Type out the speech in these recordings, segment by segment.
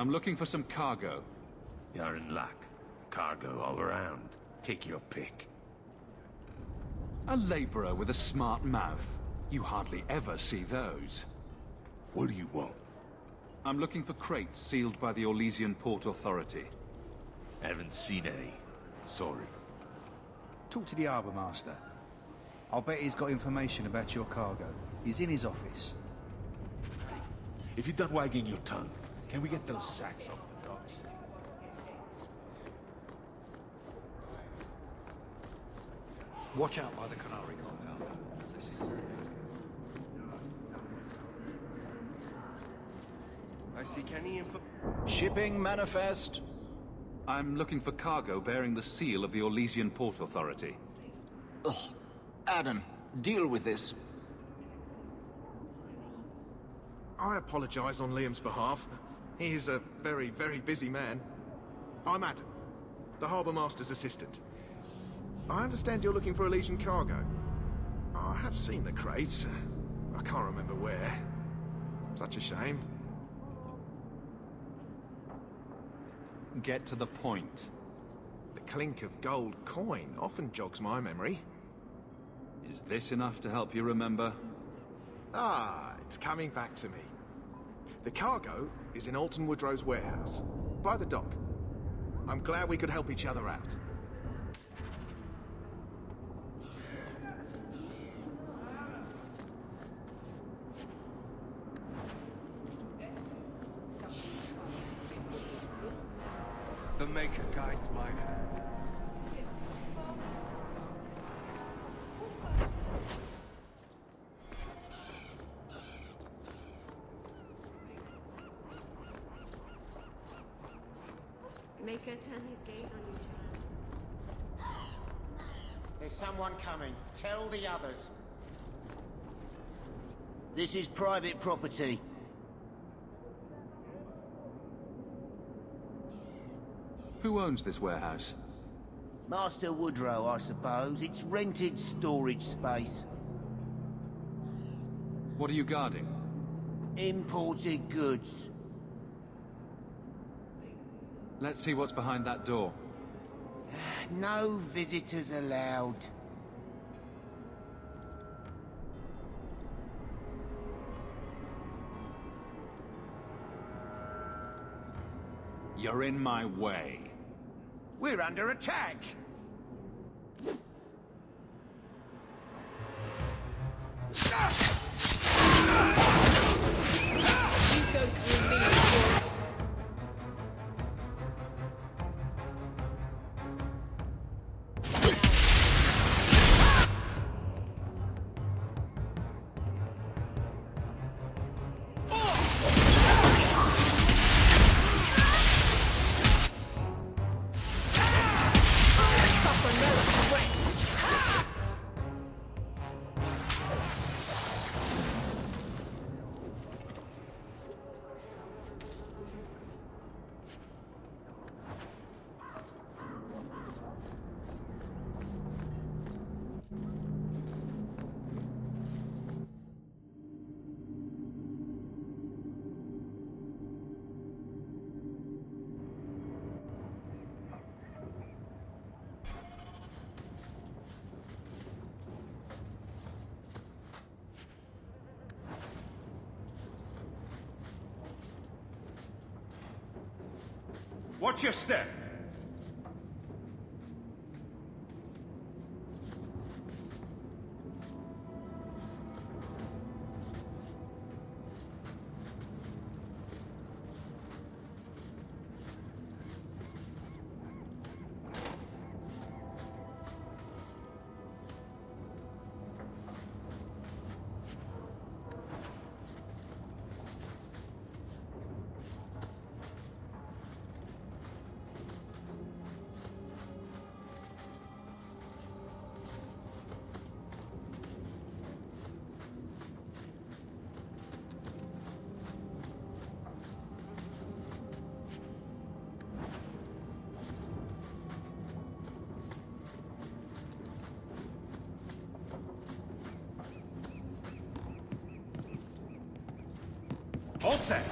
I'm looking for some cargo. You're in luck. Cargo all around. Take your pick. A laborer with a smart mouth. You hardly ever see those. What do you want? I'm looking for crates sealed by the Orlesian Port Authority. Haven't seen any. Sorry. Talk to the harbour master. I'll bet he's got information about your cargo. He's in his office. If you're done wagging your tongue, can we get those sacks off the docks? Watch out by the canary compound. I seek any info. Shipping manifest. I'm looking for cargo bearing the seal of the Orlesian Port Authority. Ugh. Adam, deal with this. I apologize on Liam's behalf. He is a very, very busy man. I'm Adam, the Harbour Master's assistant. I understand you're looking for Elysian cargo. I have seen the crates. I can't remember where. Such a shame. Get to the point. The clink of gold coin often jogs my memory. Is this enough to help you remember? Ah, it's coming back to me. The cargo is in Alton Woodrow's warehouse, by the dock. I'm glad we could help each other out. The Maker guides mine. Maker, turn his gaze on you, child. There's someone coming. Tell the others. This is private property. Who owns this warehouse? Master Woodrow, I suppose. It's rented storage space. What are you guarding? Imported goods. Let's see what's behind that door. No visitors allowed. You're in my way. We're under attack. You go through me. Watch your step! All set.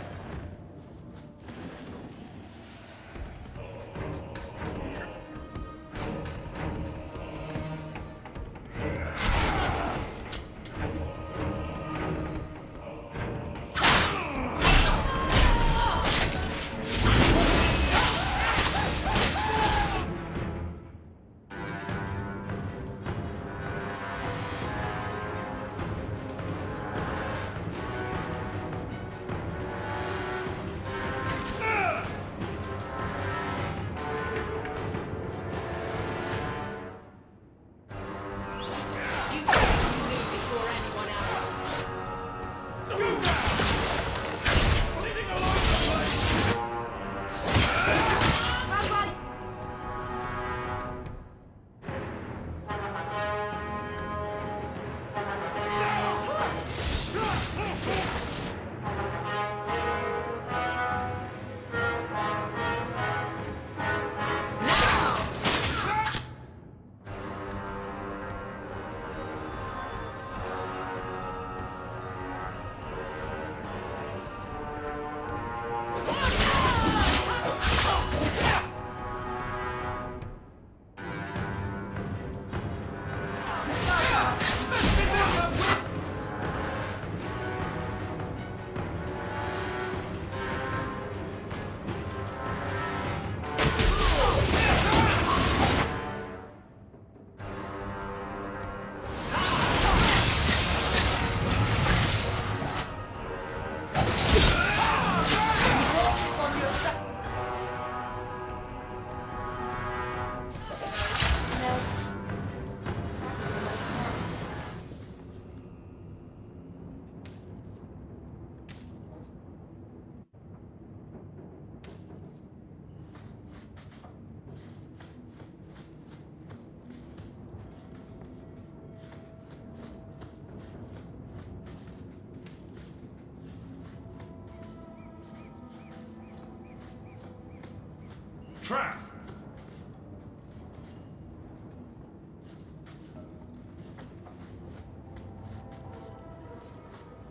trap!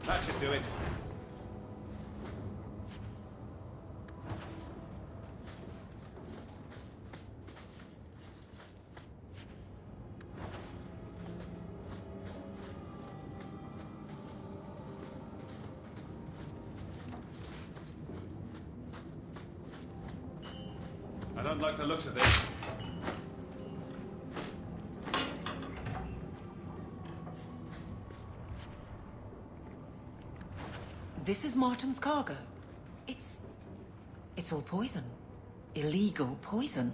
That should do it. I don't like the looks of this. This is Martin's cargo. It's all poison. Illegal poison.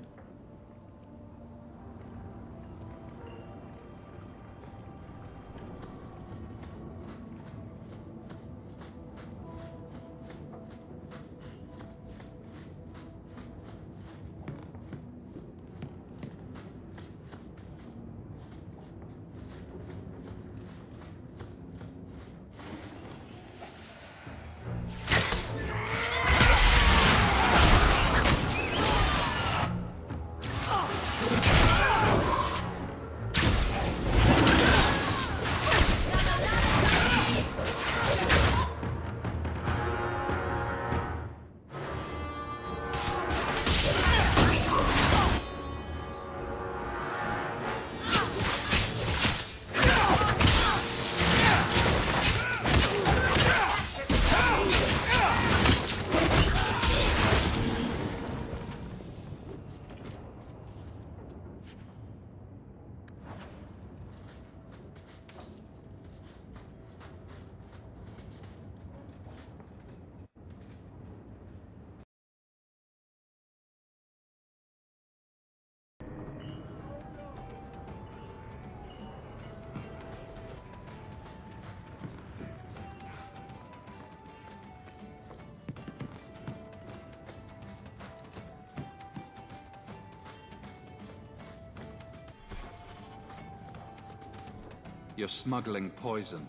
You're smuggling poison.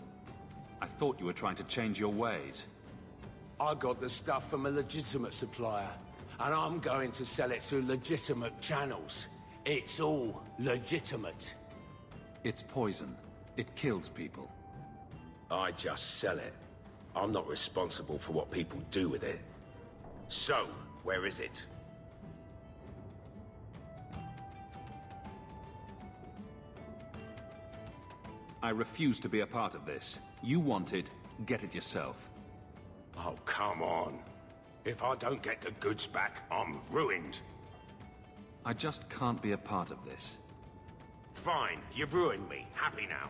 I thought you were trying to change your ways. I got the stuff from a legitimate supplier, and I'm going to sell it through legitimate channels. It's all legitimate. It's poison. It kills people. I just sell it. I'm not responsible for what people do with it. So, where is it? I refuse to be a part of this. You want it, get it yourself. Oh, come on. If I don't get the goods back, I'm ruined. I just can't be a part of this. Fine, you've ruined me. Happy now.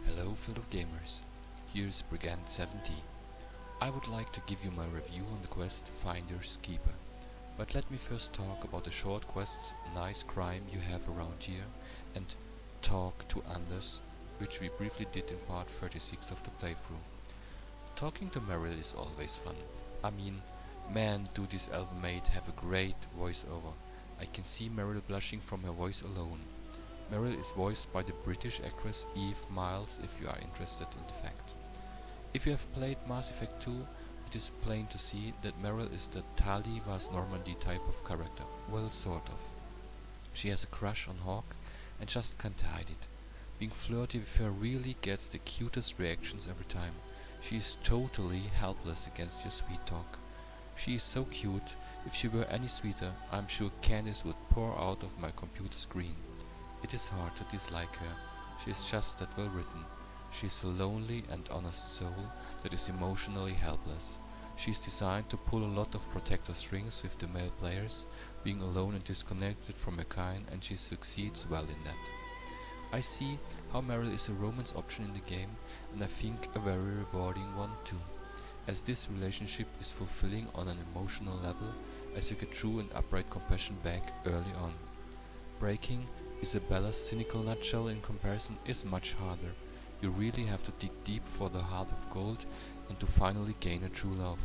Hello fellow gamers, here's Brigand 70. I would like to give you my review on the quest Finder's Keeper. But let me first talk about the short quests Nice Crime you have around here and Talk to Anders, which we briefly did in part 36 of the playthrough. Talking to Merril is always fun. I mean, man, do this elven maid have a great voiceover. I can see Merril blushing from her voice alone. Merril is voiced by the British actress Eve Miles, if you are interested in the fact. If you have played Mass Effect 2, it is plain to see that Merril is the Tali Vaz Normandy type of character. Well, sort of. She has a crush on Hawk and just can't hide it. Being flirty with her really gets the cutest reactions every time. She is totally helpless against your sweet talk. She is so cute, if she were any sweeter, I'm sure Candice would pour out of my computer screen. It is hard to dislike her. She is just that well written. She is a lonely and honest soul that is emotionally helpless. She is designed to pull a lot of protector strings with the male players, being alone and disconnected from her kind, and she succeeds well in that. I see how Merril is a romance option in the game, and I think a very rewarding one too, as this relationship is fulfilling on an emotional level, as you get true and upright compassion back early on. Breaking Isabella's cynical nutshell in comparison is much harder. You really have to dig deep for the heart of gold and to finally gain a true love.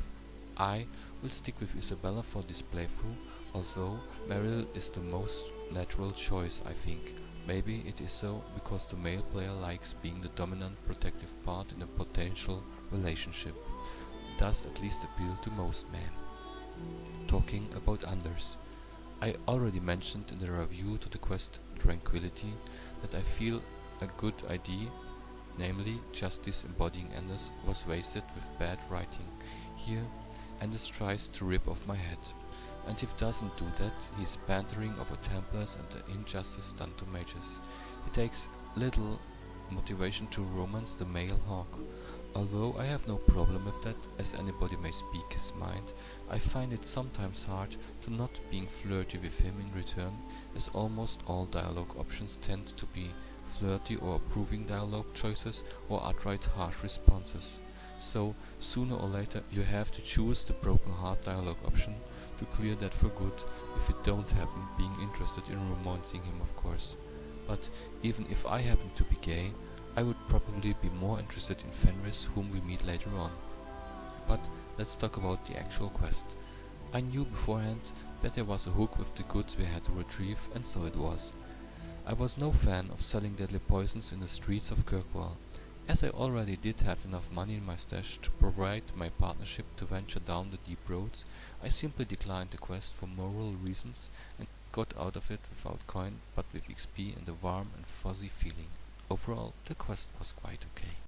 I will stick with Isabella for this playthrough, although Merril is the most natural choice, I think. Maybe it is so because the male player likes being the dominant protective part in a potential relationship. Does at least appeal to most men. Talking about Anders. I already mentioned in the review to the quest Tranquility that I feel a good idea, namely justice embodying Anders, was wasted with bad writing. Here Anders tries to rip off my head, and if doesn't do that, he's pandering over Templars and the injustice done to mages. He takes little motivation to romance the male hawk. Although I have no problem with that, as anybody may speak his mind, I find it sometimes hard to not being flirty with him in return, as almost all dialogue options tend to be flirty or approving dialogue choices or outright harsh responses. So, sooner or later you have to choose the broken heart dialogue option to clear that for good, if you don't happen being interested in romancing him, of course. But even if I happen to be gay, I would probably be more interested in Fenris, whom we meet later on. But let's talk about the actual quest. I knew beforehand that there was a hook with the goods we had to retrieve, and so it was. I was no fan of selling deadly poisons in the streets of Kirkwall. As I already did have enough money in my stash to provide my partnership to venture down the deep roads, I simply declined the quest for moral reasons and got out of it without coin but with XP and a warm and fuzzy feeling. Overall, the quest was quite okay.